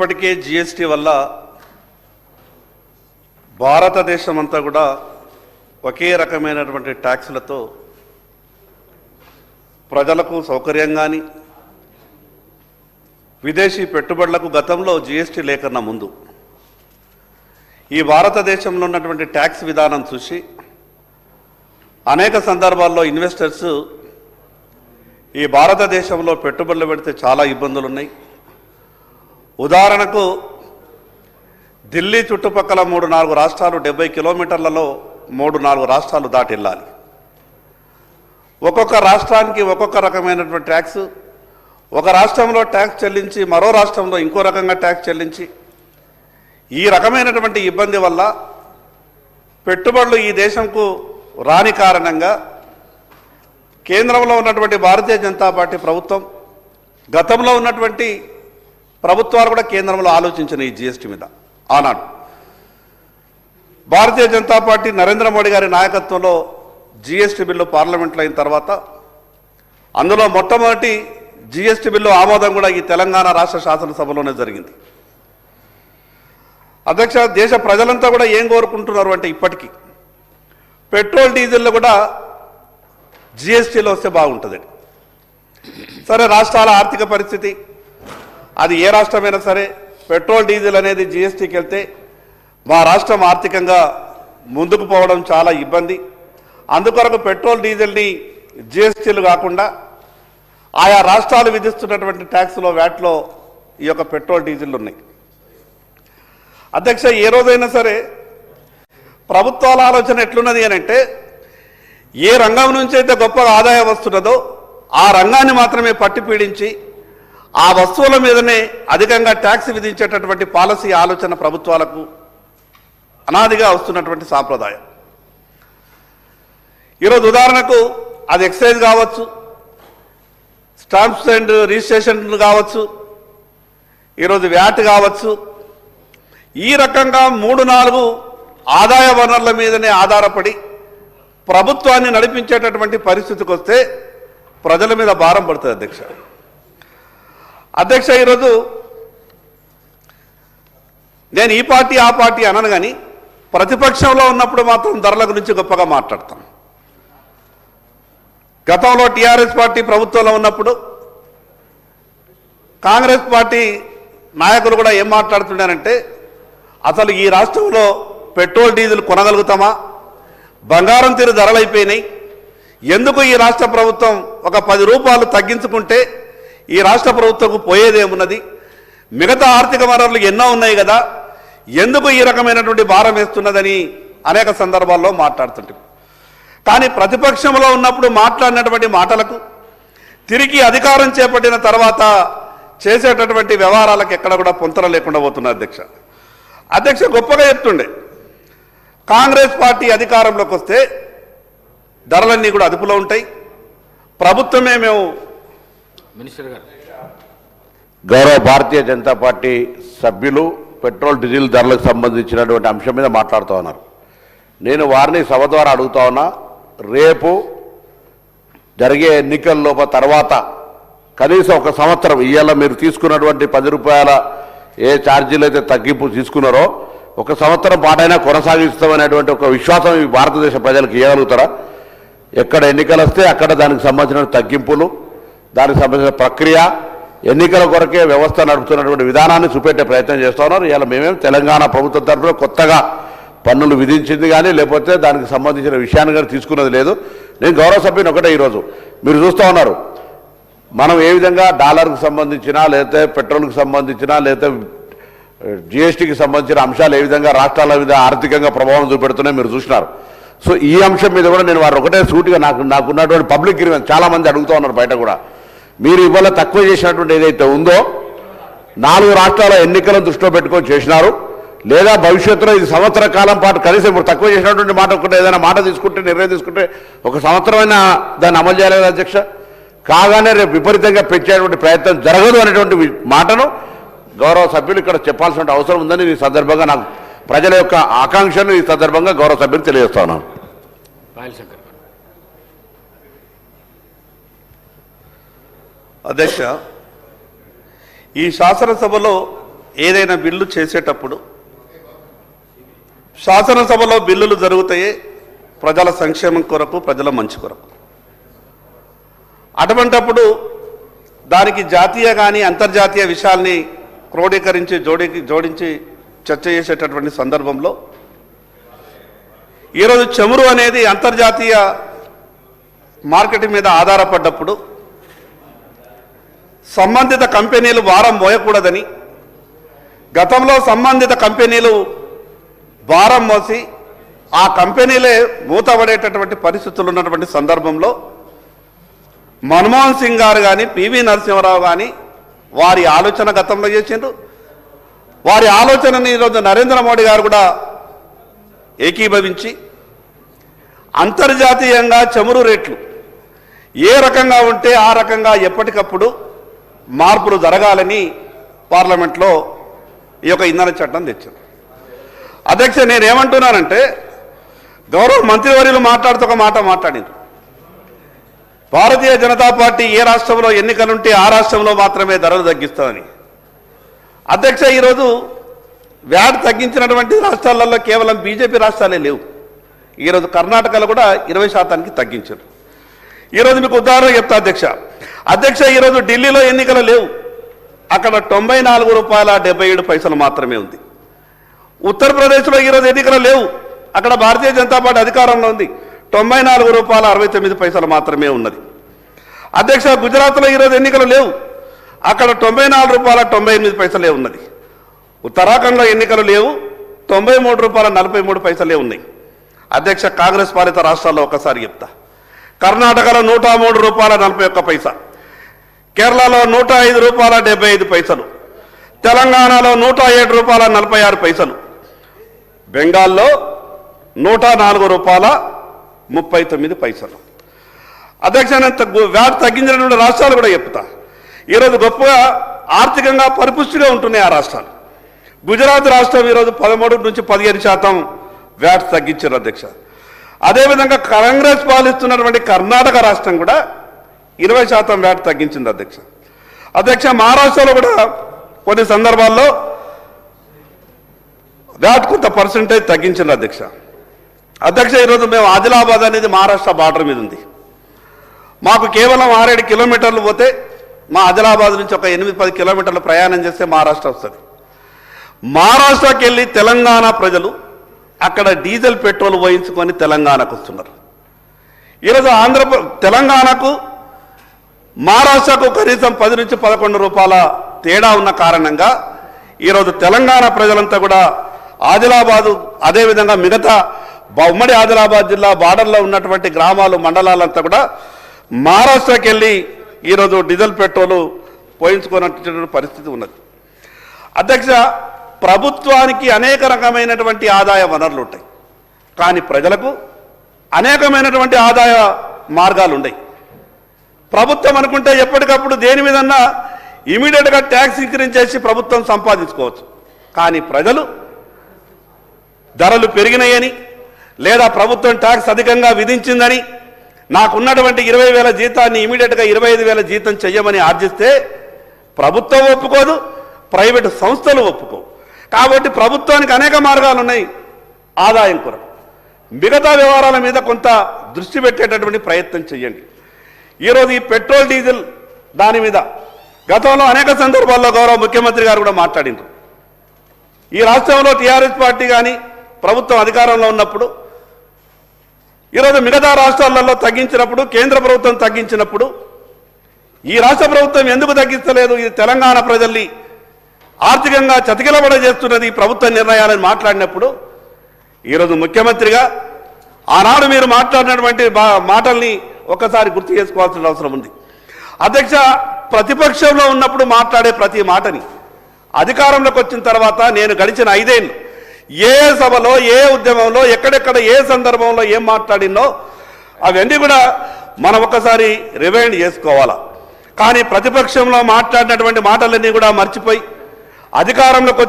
ఇప్పటికే జిఎస్టీ వల్ల భారతదేశం అంతా కూడా ఒకే రకమైనటువంటి ట్యాక్సులతో ప్రజలకు సౌకర్యంగాని విదేశీ పెట్టుబడులకు గతంలో జిఎస్టీ లేకన్నా ముందు ఈ భారతదేశంలో ఉన్నటువంటి ట్యాక్స్ విధానం చూసి అనేక సందర్భాల్లో ఇన్వెస్టర్స్ ఈ భారతదేశంలో పెట్టుబడులు పెడితే చాలా ఇబ్బందులు ఉన్నాయి. ఉదాహరణకు ఢిల్లీ చుట్టుపక్కల 3-4 రాష్ట్రాలు 70 కిలోమీటర్లలో 3-4 రాష్ట్రాలు దాటి వెళ్ళాలి. ఒక్కొక్క రాష్ట్రానికి ఒక్కొక్క రకమైనటువంటి ట్యాక్స్, ఒక రాష్ట్రంలో ట్యాక్స్ చెల్లించి మరో రాష్ట్రంలో ఇంకో రకంగా ట్యాక్స్ చెల్లించి ఈ రకమైనటువంటి ఇబ్బంది వల్ల పెట్టుబడులు ఈ దేశంకు రాని కారణంగా కేంద్రంలో ఉన్నటువంటి భారతీయ జనతా పార్టీ ప్రభుత్వం, గతంలో ఉన్నటువంటి ప్రభుత్వాలు కూడా కేంద్రంలో ఆలోచించిన ఈ జిఎస్టీ మీద ఆనాడు భారతీయ జనతా పార్టీ నరేంద్ర మోడీ గారి నాయకత్వంలో జిఎస్టీ బిల్లు పార్లమెంట్లో అయిన తర్వాత అందులో మొట్టమొదటి జిఎస్టీ బిల్లు ఆమోదం కూడా ఈ తెలంగాణ రాష్ట్ర శాసనసభలోనే జరిగింది. అధ్యక్ష, దేశ ప్రజలంతా కూడా ఏం కోరుకుంటున్నారు అంటే ఇప్పటికీ పెట్రోల్ డీజిల్లో కూడా జిఎస్టీలో వస్తే బాగుంటుంది. సరే, రాష్ట్రాల ఆర్థిక పరిస్థితి అది ఏ రాష్ట్రమైనా సరే పెట్రోల్ డీజిల్ అనేది జిఎస్టీకి వెళ్తే మా రాష్ట్రం ఆర్థికంగా ముందుకు పోవడం చాలా ఇబ్బంది. అందుకొరకు పెట్రోల్ డీజిల్ని జిఎస్టీలు కాకుండా ఆయా రాష్ట్రాలు విధిస్తున్నటువంటి ట్యాక్స్లో వ్యాట్లో ఈ యొక్క పెట్రోల్ డీజిల్ ఉన్నాయి. అధ్యక్ష, ఏ రోజైనా సరే ప్రభుత్వాల ఆలోచన ఎట్లున్నది అని అంటే ఏ రంగం నుంచి అయితే గొప్పగా ఆదాయం వస్తున్నదో ఆ రంగాన్ని మాత్రమే పట్టి పీడించి ఆ వస్తువుల మీదనే అధికంగా ట్యాక్స్ విధించేటటువంటి పాలసీ ఆలోచన ప్రభుత్వాలకు అనాదిగా వస్తున్నటువంటి సాంప్రదాయం. ఈరోజు ఉదాహరణకు అది ఎక్సైజ్ కావచ్చు, స్టాంప్స్ అండ్ రిజిస్ట్రేషన్ కావచ్చు, ఈరోజు వ్యాట్ కావచ్చు, ఈ రకంగా 3-4 ఆదాయ వనరుల మీదనే ఆధారపడి ప్రభుత్వాన్ని నడిపించేటటువంటి పరిస్థితికి వస్తే ప్రజల మీద భారం పడుతుంది. అధ్యక్ష, ఈరోజు నేను ఈ పార్టీ ఆ పార్టీ అనను, కానీ ప్రతిపక్షంలో ఉన్నప్పుడు మాత్రం ధరల గురించి గొప్పగా మాట్లాడతాం. గతంలో టీఆర్ఎస్ పార్టీ ప్రభుత్వంలో ఉన్నప్పుడు కాంగ్రెస్ పార్టీ నాయకులు కూడా ఏం మాట్లాడుతున్నారంటే అసలు ఈ రాష్ట్రంలో పెట్రోల్ డీజిల్ కొనగలుగుతామా, బంగారం తీరు ధరలైపోయినాయి, ఎందుకు ఈ రాష్ట్ర ప్రభుత్వం ఒక 10 రూపాయలు తగ్గించుకుంటే ఈ రాష్ట్ర ప్రభుత్వంకు పోయేదేమున్నది, మిగతా ఆర్థిక వనరులు ఎన్నో ఉన్నాయి కదా, ఎందుకు ఈ రకమైనటువంటి భారం వేస్తున్నదని అనేక సందర్భాల్లో మాట్లాడుతుంటాం. కానీ ప్రతిపక్షంలో ఉన్నప్పుడు మాట్లాడినటువంటి మాటలకు తిరిగి అధికారం చేపట్టిన తర్వాత చేసేటటువంటి వ్యవహారాలకు ఎక్కడ కూడా పొంతన లేకుండా పోతున్నారు. అధ్యక్ష, గొప్పగా చెప్తుండే కాంగ్రెస్ పార్టీ అధికారంలోకి వస్తే ధరలన్నీ కూడా అదుపులో ఉంటాయి, ప్రభుత్వమే మేము మినిస్టర్ గారు గౌరవ భారతీయ జనతా పార్టీ సభ్యులు పెట్రోల్ డీజిల్ ధరలకు సంబంధించినటువంటి అంశం మీద మాట్లాడుతూ ఉన్నారు. నేను వారిని సభ ద్వారా అడుగుతా ఉన్నా, రేపు జరిగే ఎన్నికల్లోప తర్వాత కనీసం 1 సంవత్సరం ఇవాళ మీరు తీసుకున్నటువంటి 10 రూపాయల ఏ ఛార్జీలు అయితే తగ్గింపు తీసుకున్నారో 1 సంవత్సరం పాటైనా కొనసాగిస్తామనేటువంటి ఒక విశ్వాసం ఈ భారతదేశ ప్రజలకు ఇవ్వగలుగుతారా? ఎక్కడ ఎన్నికలు వస్తే అక్కడ దానికి సంబంధించిన తగ్గింపులు, దానికి సంబంధించిన ప్రక్రియ, ఎన్నికల కొరకే వ్యవస్థ నడుపుతున్నటువంటి విధానాన్ని చూపెట్టే ప్రయత్నం చేస్తూ ఉన్నారు. ఇలా మేమేం తెలంగాణ ప్రభుత్వం తరఫున కొత్తగా పన్నులు విధించింది కానీ లేకపోతే దానికి సంబంధించిన విషయాన్ని కానీ తీసుకున్నది లేదు. నేను గౌరవ సభ్యుని ఒకటే, ఈరోజు మీరు చూస్తూ ఉన్నారు మనం ఏ విధంగా డాలర్కి సంబంధించిన లేకపోతే పెట్రోల్కి సంబంధించిన లేకపోతే జిఎస్టీకి సంబంధించిన అంశాలు ఏ విధంగా రాష్ట్రాల మీద ఆర్థికంగా ప్రభావం చూపెడుతున్నాయో మీరు చూసినారు. సో ఈ అంశం మీద కూడా నేను వారు ఒకటే సూటిగా నాకున్నటువంటి పబ్లిక్ గ్రీవెన్స్ చాలామంది అడుగుతూ ఉన్నారు బయట కూడా, మీరు ఇవాళ తక్కువ చేసినటువంటి ఏదైతే ఉందో 4 రాష్ట్రాల ఎన్నికలను దృష్టిలో పెట్టుకొని చేసినారు, లేదా భవిష్యత్తులో ఇది సంవత్సర కాలం పాటు కనీసం ఇప్పుడు తక్కువ చేసినటువంటి మాట ఒకటి ఏదైనా మాట తీసుకుంటే నిర్ణయం తీసుకుంటే 1 సంవత్సరమైనా దాన్ని అమలు చేయాలి అధ్యక్ష. కాగానే రేపు విపరీతంగా పెంచేటువంటి ప్రయత్నం జరగదు అనేటువంటి మాటను గౌరవ సభ్యులు ఇక్కడ చెప్పాల్సిన అవసరం ఉందని ఈ సందర్భంగా నాకు ప్రజల యొక్క ఆకాంక్షను ఈ సందర్భంగా గౌరవ సభ్యులు తెలియజేస్తా ఉన్నాను. అధ్యక్ష, ఈ శాసనసభలో ఏదైనా బిల్లు చేసేటప్పుడు శాసనసభలో బిల్లులు జరుగుతాయి ప్రజల సంక్షేమం కొరకు, ప్రజల మంచి కొరకు. అటువంటప్పుడు దానికి జాతీయ కానీ అంతర్జాతీయ విషయాల్ని క్రోడీకరించి జోడించి చర్చ చేసేటటువంటి సందర్భంలో ఈరోజు చమురు అనేది అంతర్జాతీయ మార్కెట్ మీద ఆధారపడ్డప్పుడు సంబంధిత కంపెనీలు భారం మోయకూడదని, గతంలో సంబంధిత కంపెనీలు భారం మోసి ఆ కంపెనీలే మూతపడేటటువంటి పరిస్థితులు ఉన్నటువంటి సందర్భంలో మన్మోహన్ సింగ్ గారు కానీ, పివి నరసింహారావు కానీ వారి ఆలోచన గతంలో చేసిండ్రు. వారి ఆలోచనని ఈరోజు నరేంద్ర మోడీ గారు కూడా ఏకీభవించి అంతర్జాతీయంగా చమురు రేట్లు ఏ రకంగా ఉంటే ఆ రకంగా ఎప్పటికప్పుడు మార్పులు జరగాలని పార్లమెంట్లో ఈ యొక్క ఇంధన చట్టం తెచ్చారు. అధ్యక్ష, నేనేమంటున్నానంటే గౌరవ మంత్రివర్యులు మాట్లాడుతూ ఒక మాట మాట్లాడింది. భారతీయ జనతా పార్టీ ఏ రాష్ట్రంలో ఎన్నికలుంటే ఆ రాష్ట్రంలో మాత్రమే ధరలు తగ్గిస్తామని. అధ్యక్ష, ఈరోజు వ్యాట్ తగ్గించినటువంటి రాష్ట్రాలలో కేవలం బీజేపీ రాష్ట్రాలే లేవు. ఈరోజు కర్ణాటకలో కూడా 20% తగ్గించారు. ఈరోజు మీకు ఉదాహరణ చెప్తా అధ్యక్ష, ఈరోజు ఢిల్లీలో ఎన్నికలు లేవు. అక్కడ ₹94.77 మాత్రమే ఉంది. ఉత్తరప్రదేశ్లో ఈరోజు ఎన్నికలు లేవు. అక్కడ భారతీయ జనతా పార్టీ అధికారంలో ఉంది. ₹94.69 మాత్రమే ఉన్నది. అధ్యక్ష, గుజరాత్లో ఈరోజు ఎన్నికలు లేవు. అక్కడ ₹94.98 ఉన్నది. ఉత్తరాఖండ్లో ఎన్నికలు లేవు. ₹93.43 ఉన్నాయి. అధ్యక్ష, కాంగ్రెస్ పాలిత రాష్ట్రాల్లో ఒకసారి చెప్తా. కర్ణాటకలో ₹103.41, కేరళలో ₹105.75, తెలంగాణలో ₹107.46, బెంగాల్లో ₹104.39. అధ్యక్ష, వ్యాట్ తగ్గించినటువంటి రాష్ట్రాలు కూడా చెప్తా. ఈరోజు గొప్పగా ఆర్థికంగా పరిపుష్టిగా ఉంటున్నాయి ఆ రాష్ట్రాలు. గుజరాత్ రాష్ట్రం ఈరోజు 13 నుంచి 15% వ్యాట్ తగ్గించారు అధ్యక్ష. అదేవిధంగా కాంగ్రెస్ పాలిస్తున్నటువంటి కర్ణాటక రాష్ట్రం కూడా 20% వ్యాట్ తగ్గించింది అధ్యక్ష. అధ్యక్ష, మహారాష్ట్రలో కూడా కొన్ని సందర్భాల్లో వ్యాట్ కొంత పర్సెంటేజ్ తగ్గించింది అధ్యక్ష. అధ్యక్ష, ఈరోజు మేము ఆదిలాబాద్ అనేది మహారాష్ట్ర బార్డర్ మీద ఉంది. మాకు కేవలం 6-7 కిలోమీటర్లు పోతే మా ఆదిలాబాద్ నుంచి ఒక 8-10 కిలోమీటర్లు ప్రయాణం చేస్తే మహారాష్ట్ర వస్తుంది. మహారాష్ట్రకి వెళ్ళి తెలంగాణ ప్రజలు అక్కడ డీజిల్ పెట్రోల్ పోయించుకొని తెలంగాణకు వస్తున్నారు. ఈరోజు తెలంగాణకు మహారాష్ట్రకు కనీసం 10 నుంచి 11 రూపాయల తేడా ఉన్న కారణంగా ఈరోజు తెలంగాణ ప్రజలంతా కూడా ఆదిలాబాదు, అదేవిధంగా మిగతా ఉమ్మడి ఆదిలాబాద్ జిల్లా బార్డర్లో ఉన్నటువంటి గ్రామాలు, మండలాలంతా కూడా మహారాష్ట్రకి వెళ్ళి ఈరోజు డీజిల్ పెట్రోలు పోయించుకున్నటువంటి పరిస్థితి ఉన్నది. అధ్యక్ష, ప్రభుత్వానికి అనేక రకమైనటువంటి ఆదాయ వనరులు ఉంటాయి, కానీ ప్రజలకు అనేకమైనటువంటి ఆదాయ మార్గాలు ఉన్నాయి. ప్రభుత్వం అనుకుంటే ఎప్పటికప్పుడు దేని మీదన్నా ఇమీడియట్గా ట్యాక్స్ ఇంక్రీజ్ చేసి ప్రభుత్వం సంపాదించుకోవచ్చు. కానీ ప్రజలు ధరలు పెరిగినాయని, లేదా ప్రభుత్వం ట్యాక్స్ అధికంగా విధించిందని, నాకున్నటువంటి 20,000 జీతాన్ని ఇమీడియట్గా 25,000 జీతం చెయ్యమని ఆర్జిస్తే ప్రభుత్వం ఒప్పుకోదు, ప్రైవేటు సంస్థలు ఒప్పుకోవు. కాబట్టి ప్రభుత్వానికి అనేక మార్గాలు ఉన్నాయి ఆదాయం కొరకు. మిగతా వ్యవహారాల మీద కొంత దృష్టి పెట్టేటటువంటి ప్రయత్నం చేయండి. ఈరోజు ఈ పెట్రోల్ డీజిల్ దాని మీద గతంలో అనేక సందర్భాల్లో గౌరవ ముఖ్యమంత్రి గారు కూడా మాట్లాడిండ్రు. ఈ రాష్ట్రంలో టీఆర్ఎస్ పార్టీ కానీ ప్రభుత్వం అధికారంలో ఉన్నప్పుడు ఈరోజు మిగతా రాష్ట్రాలలో తగ్గించినప్పుడు, కేంద్ర ప్రభుత్వం తగ్గించినప్పుడు ఈ రాష్ట్ర ప్రభుత్వం ఎందుకు తగ్గిస్తలేదు, ఇది తెలంగాణ ప్రజల్ని ఆర్థికంగా చతికిలబడ చేస్తున్నది ఈ ప్రభుత్వ నిర్ణయాలను మాట్లాడినప్పుడు ఈరోజు ముఖ్యమంత్రిగా ఆనాడు మీరు మాట్లాడినటువంటి మాటల్ని ఒకసారి గుర్తు చేసుకోవాల్సిన అవసరం ఉంది. అధ్యక్ష, ప్రతిపక్షంలో ఉన్నప్పుడు మాట్లాడే ప్రతి మాటని అధికారంలోకి వచ్చిన తర్వాత నేను గడిచిన 5 ఏళ్ళు ఏ సభలో, ఏ ఉద్యమంలో, ఎక్కడెక్కడ, ఏ సందర్భంలో ఏం మాట్లాడినో అవన్నీ కూడా మనం ఒకసారి రివైండ్ చేసుకోవాలా. కానీ ప్రతిపక్షంలో మాట్లాడినటువంటి మాటలన్నీ కూడా మర్చిపోయి అధికారంలోకి